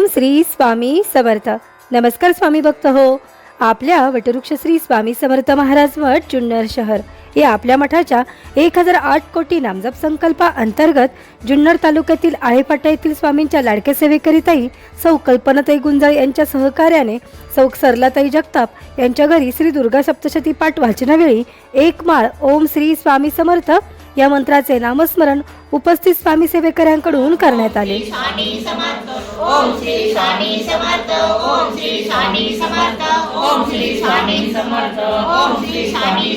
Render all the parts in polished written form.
ओम श्री स्वामी समर्थ। नमस्कार स्वामी भक्त हो। आपल्या वटवृक्ष श्री स्वामी समर्थ महाराज मठ जुन्नर शहर हे आपल्या मठाच्या 1008 कोटी नामजप संकल्पा अंतर्गत जुन्नर तालुक्यातील आळेफाटा येथील स्वामींच्या लाडक्या सेवेकरिताही सौ कल्पनाताई गुंजाळ यांच्या सहकार्याने सौ सरलाताई जगताप यांच्या घरी श्री दुर्गा सप्तशती पाठ वाचनावेळी एक माळ ओम श्री स्वामी समर्थ या मंत्राचे नामस्मरण उपस्थित स्वामी सेवेकऱ्यांकडून करण्यात आले। ओम श्री स्वामी समर्थ, ओम श्री स्वामी समर्थ, ओम श्री स्वामी समर्थ, ओम श्री स्वामी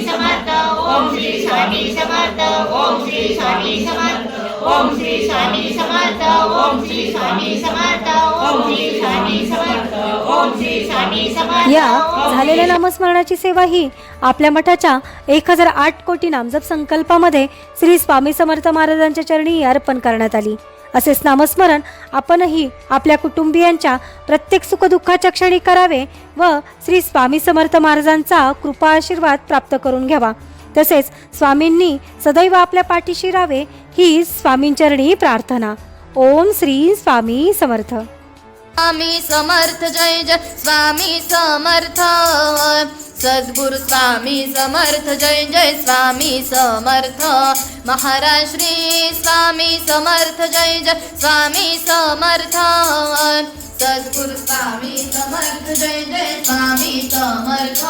समर्थ, ओम श्री स्वामी समर्थ, ओम श्री स्वामी समर्थ, ओम श्री स्वामी समर्थ, ओम श्री स्वामी समर्थ, ओम श्री स्वामी समर्थ, ओम श्री स्वामी समर्थ। या झालेल्या नामस्मरणाची सेवा ही आपल्या मठाच्या 1008 कोटी नामजप संकल्पामध्ये श्री स्वामी समर्थ महाराजांच्या चरणी अर्पण करण्यात आली। असेच नामस्मरण आपणही आपल्या कुटुंबियांच्या प्रत्येक सुखदुःखाच्या क्षणी करावे व श्री स्वामी समर्थ महाराजांचा कृपा आशीर्वाद प्राप्त करून घ्यावा। तसेच स्वामींनी सदैव आपल्या पाठीशी राहावे ही स्वामींचरणी प्रार्थना। ओम श्री स्वामी समर्थ। स्वामी समर्थ जय जय स्वामी समर्थ, सद्गुरु स्वामी समर्थ जय जय स्वामी समर्थ, महाराज श्री स्वामी समर्थ जय जय स्वामी समर्थ, सद्गुरु स्वामी समर्थ जय जय स्वामी समर्थ।